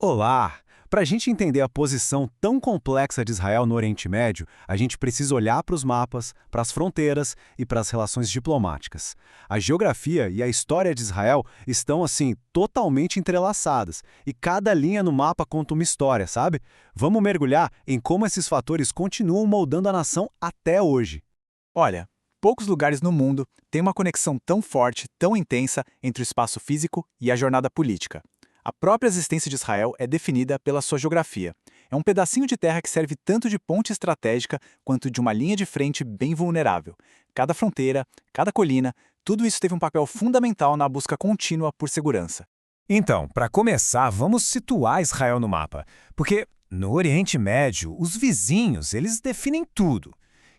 Olá! Para a gente entender a posição tão complexa de Israel no Oriente Médio, a gente precisa olhar para os mapas, para as fronteiras e para as relações diplomáticas. A geografia e a história de Israel estão, assim, totalmente entrelaçadas, e cada linha no mapa conta uma história, sabe? Vamos mergulhar em como esses fatores continuam moldando a nação até hoje. Olha, poucos lugares no mundo têm uma conexão tão forte, tão intensa entre o espaço físico e a jornada política. A própria existência de Israel é definida pela sua geografia. É um pedacinho de terra que serve tanto de ponte estratégica quanto de uma linha de frente bem vulnerável. Cada fronteira, cada colina, tudo isso teve um papel fundamental na busca contínua por segurança. Então, para começar, vamos situar Israel no mapa, porque no Oriente Médio, os vizinhos, eles definem tudo.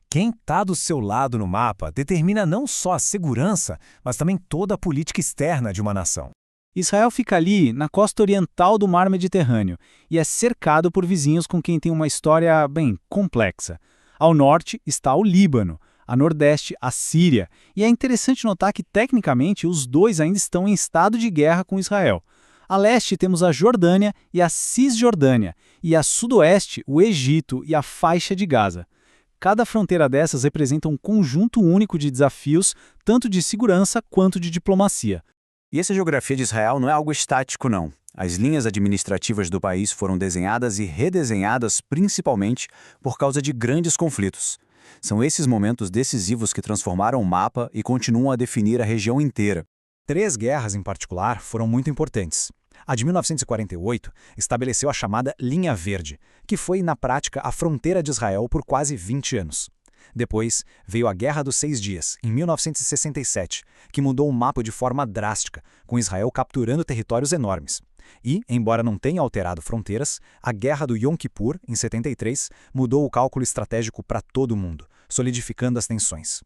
Quem está do seu lado no mapa determina não só a segurança, mas também toda a política externa de uma nação. Israel fica ali, na costa oriental do Mar Mediterrâneo, e é cercado por vizinhos com quem tem uma história, bem, complexa. Ao norte está o Líbano, a nordeste a Síria, e é interessante notar que, tecnicamente, os dois ainda estão em estado de guerra com Israel. A leste temos a Jordânia e a Cisjordânia, e a sudoeste o Egito e a faixa de Gaza. Cada fronteira dessas representa um conjunto único de desafios, tanto de segurança quanto de diplomacia. E essa geografia de Israel não é algo estático, não. As linhas administrativas do país foram desenhadas e redesenhadas principalmente por causa de grandes conflitos. São esses momentos decisivos que transformaram o mapa e continuam a definir a região inteira. 3 guerras, em particular, foram muito importantes. A de 1948 estabeleceu a chamada Linha Verde, que foi, na prática, a fronteira de Israel por quase 20 anos. Depois, veio a Guerra dos 6 Dias, em 1967, que mudou o mapa de forma drástica, com Israel capturando territórios enormes. E, embora não tenha alterado fronteiras, a Guerra do Yom Kippur, em 73, mudou o cálculo estratégico para todo o mundo, solidificando as tensões.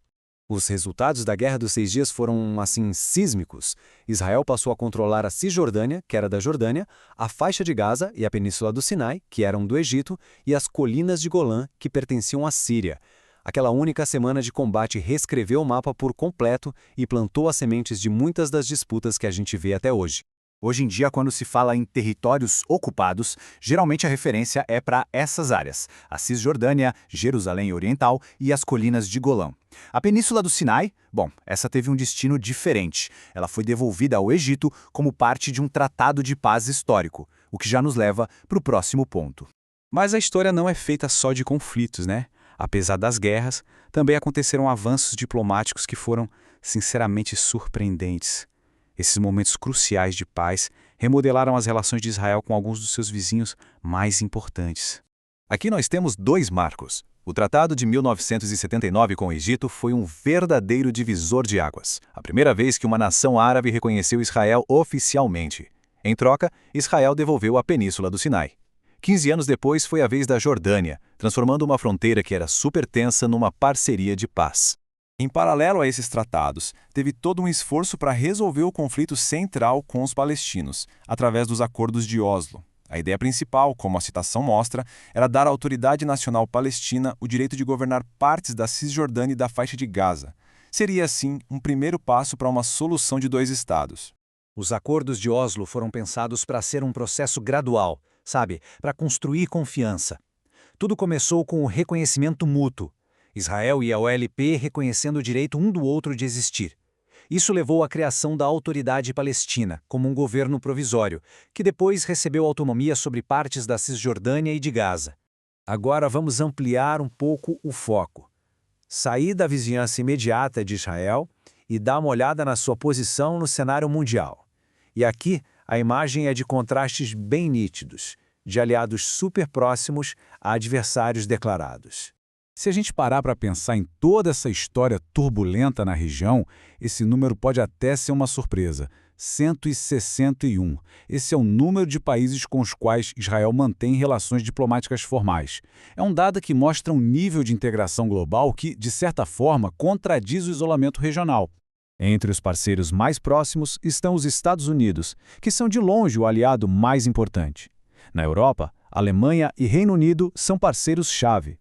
Os resultados da Guerra dos 6 Dias foram, assim, sísmicos. Israel passou a controlar a Cisjordânia, que era da Jordânia, a faixa de Gaza e a Península do Sinai, que eram do Egito, e as colinas de Golã, que pertenciam à Síria. Aquela única semana de combate reescreveu o mapa por completo e plantou as sementes de muitas das disputas que a gente vê até hoje. Hoje em dia, quando se fala em territórios ocupados, geralmente a referência é para essas áreas: a Cisjordânia, Jerusalém Oriental e as colinas de Golã. A Península do Sinai, bom, essa teve um destino diferente. Ela foi devolvida ao Egito como parte de um tratado de paz histórico, o que já nos leva para o próximo ponto. Mas a história não é feita só de conflitos, né? Apesar das guerras, também aconteceram avanços diplomáticos que foram, sinceramente, surpreendentes. Esses momentos cruciais de paz remodelaram as relações de Israel com alguns dos seus vizinhos mais importantes. Aqui nós temos 2 marcos. O Tratado de 1979 com o Egito foi um verdadeiro divisor de águas. A primeira vez que uma nação árabe reconheceu Israel oficialmente. Em troca, Israel devolveu a Península do Sinai. 15 anos depois foi a vez da Jordânia, transformando uma fronteira que era super tensa numa parceria de paz. Em paralelo a esses tratados, teve todo um esforço para resolver o conflito central com os palestinos, através dos Acordos de Oslo. A ideia principal, como a citação mostra, era dar à Autoridade Nacional Palestina o direito de governar partes da Cisjordânia e da faixa de Gaza. Seria, assim, um primeiro passo para uma solução de 2 estados. Os acordos de Oslo foram pensados para ser um processo gradual, sabe, para construir confiança. Tudo começou com o reconhecimento mútuo. Israel e a OLP reconhecendo o direito um do outro de existir. Isso levou à criação da Autoridade Palestina, como um governo provisório, que depois recebeu autonomia sobre partes da Cisjordânia e de Gaza. Agora vamos ampliar um pouco o foco. Sair da vizinhança imediata de Israel e dar uma olhada na sua posição no cenário mundial. E aqui a imagem é de contrastes bem nítidos, de aliados super próximos a adversários declarados. Se a gente parar para pensar em toda essa história turbulenta na região, esse número pode até ser uma surpresa. 161. Esse é o número de países com os quais Israel mantém relações diplomáticas formais. É um dado que mostra um nível de integração global que, de certa forma, contradiz o isolamento regional. Entre os parceiros mais próximos estão os Estados Unidos, que são de longe o aliado mais importante. Na Europa, Alemanha e Reino Unido são parceiros-chave.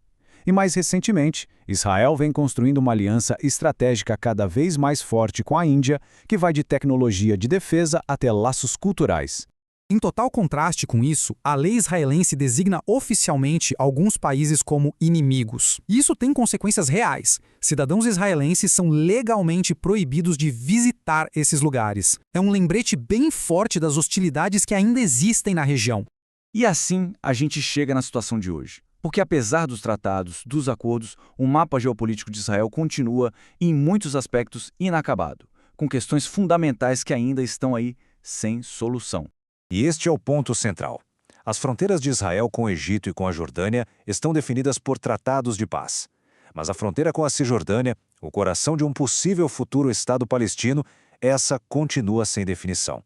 E mais recentemente, Israel vem construindo uma aliança estratégica cada vez mais forte com a Índia, que vai de tecnologia de defesa até laços culturais. Em total contraste com isso, a lei israelense designa oficialmente alguns países como inimigos. E isso tem consequências reais. Cidadãos israelenses são legalmente proibidos de visitar esses lugares. É um lembrete bem forte das hostilidades que ainda existem na região. E assim a gente chega na situação de hoje. Porque apesar dos tratados, dos acordos, o mapa geopolítico de Israel continua, em muitos aspectos, inacabado, com questões fundamentais que ainda estão aí sem solução. E este é o ponto central. As fronteiras de Israel com o Egito e com a Jordânia estão definidas por tratados de paz. Mas a fronteira com a Cisjordânia, o coração de um possível futuro Estado palestino, essa continua sem definição.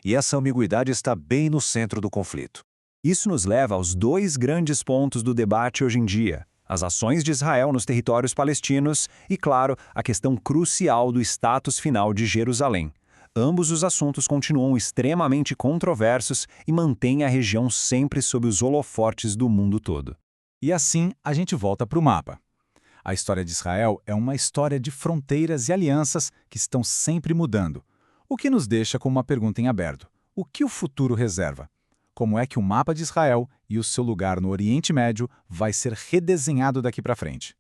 E essa ambiguidade está bem no centro do conflito. Isso nos leva aos dois grandes pontos do debate hoje em dia: as ações de Israel nos territórios palestinos e, claro, a questão crucial do status final de Jerusalém. Ambos os assuntos continuam extremamente controversos e mantêm a região sempre sob os holofotes do mundo todo. E assim a gente volta para o mapa. A história de Israel é uma história de fronteiras e alianças que estão sempre mudando, o que nos deixa com uma pergunta em aberto: o que o futuro reserva? Como é que o mapa de Israel e o seu lugar no Oriente Médio vai ser redesenhado daqui para frente?